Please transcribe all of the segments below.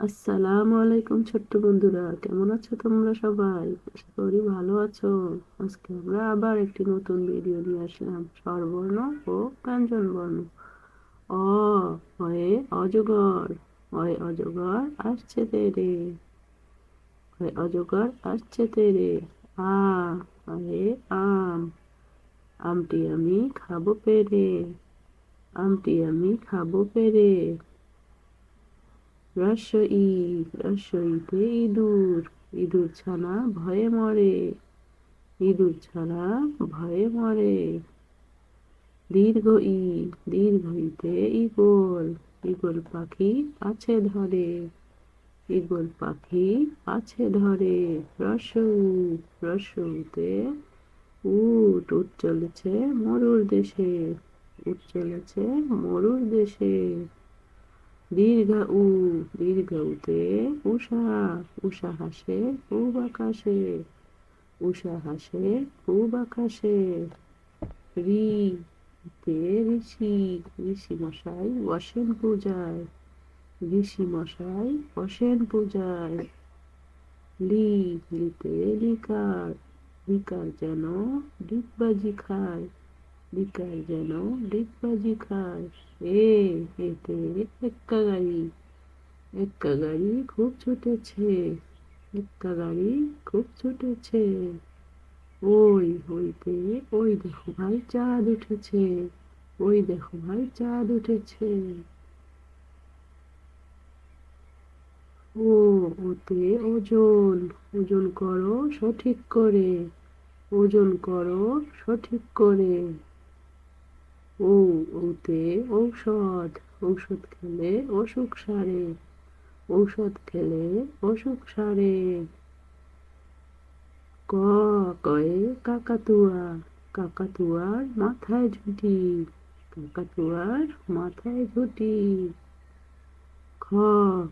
আসসালামু আলাইকুম ছোট্ট বন্ধুরা, কেমন আছো তোমরা সবাই? আশা করি ভালো আছো। আজকে আমরা আবার একটি নতুন ভিডিও নিয়ে আসলাম, স্বরবর্ণ ও ব্যঞ্জন বর্ণ। অ হয়ে অজগর, হয় অজগর আসছে তেরে, হয় অজগর আসছে তেরে। আ হয়ে আম, আমটি আমি খাবো পেরে, আমটি আমি খাবো পেরে। রস্বই, রস্বইতে ইঁদুর, ইঁদুর ছানা ভয়ে মরে, ইঁদুর ছানা ভয়ে মরে। দীর্ঘ ই, দীর্ঘ ইতে ঈগল, ঈগল পাখি আছে ধরে, ঈগল পাখি আছে ধরে। রস্যউ, রস্যউতে উট, উট চলেছে মরুর দেশে, উট চলেছে মরুর দেশে। দীর্ঘ উ, দীর্ঘ উতে উষা, উষা হাসে পূব আকাশে, উষা হাসে পূব আকাশে। রি তে ঋষি, ঋষি মশাই বসেন পূজায়, ঋষি মশাই বসেন পূজায়। লি, লিতে লিকার, লিকার যেন ডিগবাজি খায়, লিকার যেন ডিগবাজি খায়। এ, এতে এক্কা গাড়ি, এক্কা গাড়ি খুব ছুটেছে, এক্কা গাড়ি খুব ছুটেছে। ওই হইতে ওই দেখো ভাই চাঁদ উঠেছে, ওই দেখো ভাই চাঁদ উঠেছে। ও, ওতে ওজন, ওজন করো সঠিক করে, ওজন করো সঠিক করে। ও, ওতে ঔষধ, ঔষধ খেলে অসুখ সারে, ঔষধ খেলে অসুখ সারে। ক, কয়ে কাকাতুয়া, কাকাতুয়ার মাথায় ঝুঁটি, কাকাতুয়ার মাথায় ঝুঁটি। খ,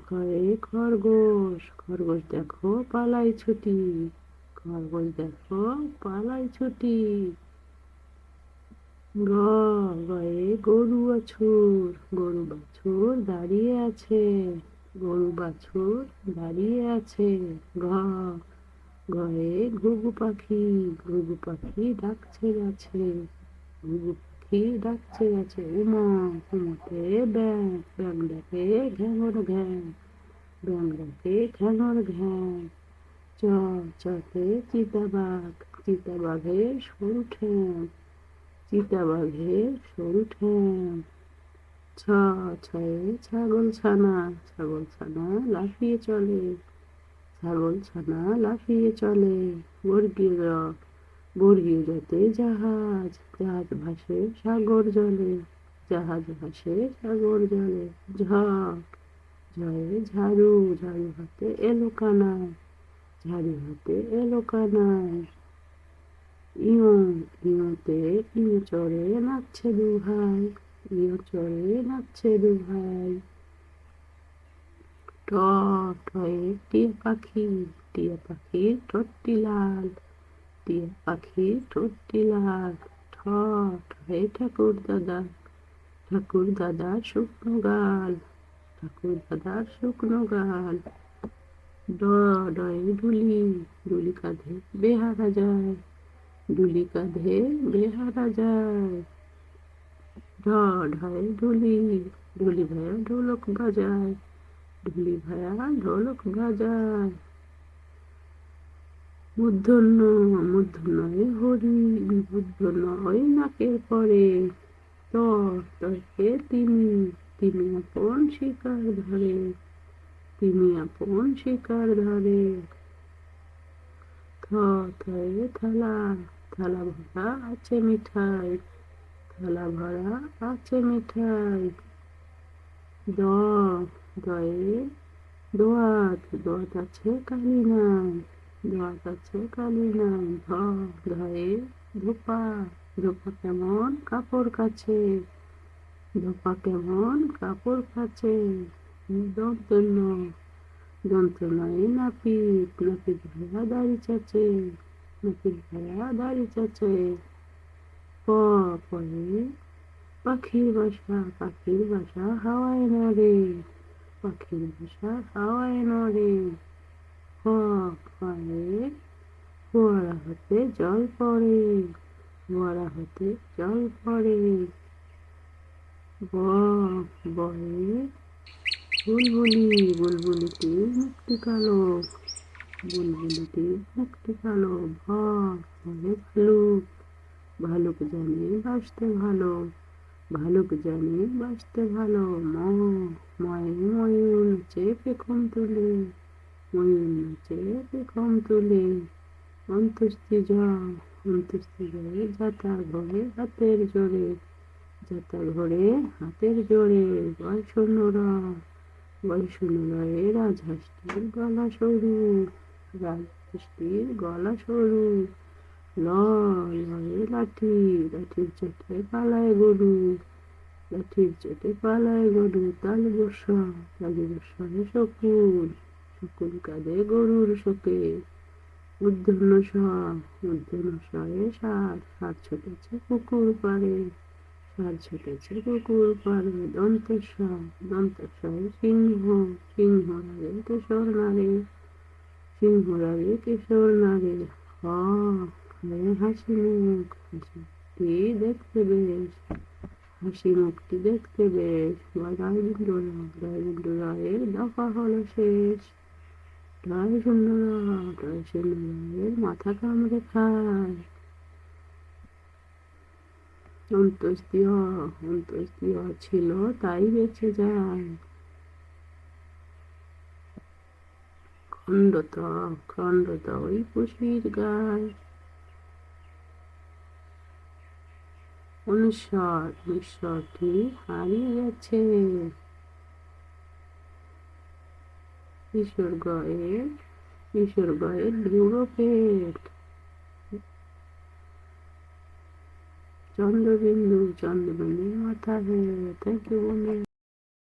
খয়ে খরগোশ, খরগোশ দেখো পালাই ছুটি, খরগোশ দেখো পালাই ছুটি। গ, গয়ে গরু বাছুর, গরু বাছুর দাঁড়িয়ে আছে, গরু বাছুর দাঁড়িয়ে আছে। ঘ, ঘরে ঘুঘু পাখি, ঘুঘু পাখি ডাকছে গাছে, ঘুঘু পাখি ডাকছে গাছে। উমা, উমাতে ব্যাং, ব্যাং ডাকে ঘ্যাঙর ঘ্যাং, ব্যাং ডাকে ঘ্যাঙর ঘ্যাং। চ, চতে চিতাবাঘ, চিতাবাঘের সরু ঠ্যাং, চিতাবাঘের সরু ঠ্যাং। ছ, ছয়ে ছাগল ছানা, ছাগল ছানা লাফিয়ে চলে, ছাগল ছানা লাফিয়ে চলে। বর্গীয় জ, বর্গীয় জতে জাহাজ, জাহাজ ভাসে সাগর জলে, জাহাজ ভাসে সাগর জলে। ঝ, ঝয়ে ঝাড়ু, ঝাড়ু হাতে এলো কানাই, ঝাড়ু হাতে এলো কানাই। ইয়ো, ইয়োতে ইয়ো চড়ে নাচছে দু ভাই, ইয়ো চড়ে নাচছে দু ভাই। ট, টয়ে টিয়া পাখি, টিয়া পাখির ঠোঁটটি লাল, টিয়া পাখির ঠোঁটটি লাল। ঠ, ঠয়ে ঠাকুর দাদা, ঠাকুর দাদার শুকনো গাল, ঠাকুর দাদার শুকনো গাল। ড, ডয়ে ঢুলি, ঢুলি কাঁধে বেহারা যায়, ঢুলি কাঁধে বেহারা যায়। ঢ, ঢয়ে ঢুলি, ঢুলি ভাইয়া ঢোলক বাজায়, ঢুলি ভাইয়া ঢোলক বাজায়। মূর্ধন্য, মূর্ধন্যয়ে হরি, মূর্ধন্যয় নাকের পরে। ত, তয়ে তিমি, তিমি আপন শিকার ধরে, তিমি আপন শিকার ধরে। থ, থয়ে থালা, থালা ভরা আছে মিঠাই, থালা ভরা আছে মিঠাই। দ, দয়ে দোয়াত, দোয়াত আছে কালি নাই, দোয়াত আছে কালি নাই। ধ, ধয়ে ধোপা, ধোপা কেমন কাপড় কাছে, ধোপা কেমন কাপড় কাছে। দন্তন্য, দন্তন্যয়ে নাপিত, নাপিত ভাইয়া দাড়ি চাচে, নাপিত ভাইয়া দাড়ি চাচে। প, পয়ে পাখির বাসা, পাখির বাসা হাওয়ায় নাড়ে, পাখির বাসা হাওয়ায় নড়ে। হ ফয়ে ফোয়ারা হতে জল পড়ে, ফোয়ারা হতে জল পড়ে। ব বয়ে বুলবুলি, বুলবুলিটির মুক্তি কালো, বুলবুলিটির মুক্তি কালো। ভ ভয়ে ভালুক, ভালুক জানে বাসতে ভালো, ভালুক জানে বাসতে ভালো। ম ময়ে ময়ূর নাচে পেখম তুলে, ময়ূর নাচে পেখম তুলে। অন্ত্যেষ্টি জ অন্ত্যেষ্টি জয়ে যাতা ঘরে হাতের জোরে, যাতা ঘরে হাতের জোরে। বয়সন্যরা, বয়সন্যরায়ে রাজহাঁসটির গলা সরু, রাজহাঁসটির গলা সরু। ল লয়ে লাঠি, লাঠির চোটে পালায় গরু, লাঠির চোটে পালায় গরু। তাল বর্ষা, তাল বর্ষায় শকুন, শকুন কাঁদে গরুর শোকে। মূর্ধন্য ষ, মূর্ধন্য ষয়ে ষাঁড়, ষাঁড় ছুটেছে পুকুর পাড়ে, ষাঁড় ছুটেছে পুকুর পাড়ে। দন্তের স, দন্তের সয়ে সিংহ, সিংহ রাগে কেশর নারে, সিংহ রাগে কেশর নারে। হ হয়ে হাসি মুখ, হাসি মুখটি দেখতে বেশ, হাসি মুখটি দেখতে বেশ। রায়বিন্দুরা, রায়বিন্দুরা এর দফা হলো শেষ। ঢাই শূন্যরা, ঢাই শূন্যরা এর মাথা কামড়ে খায়। অন্ত্যেষ্টি অ, অন্ত্যেষ্টি অ ছিল তাই বেঁচে যায়। খণ্ডত, খণ্ডত ওই পুষির গায়। অনুস্বর, অনুস্বরটি হারিয়ে গেছে। বিসর্গ এর, বিসর্গ এর ধ্রুব পেট। চন্দ্রবিন্দু, চন্দ্রবিন্দুর মাথা হেট। থ্যাংক ইউ বন্ধু।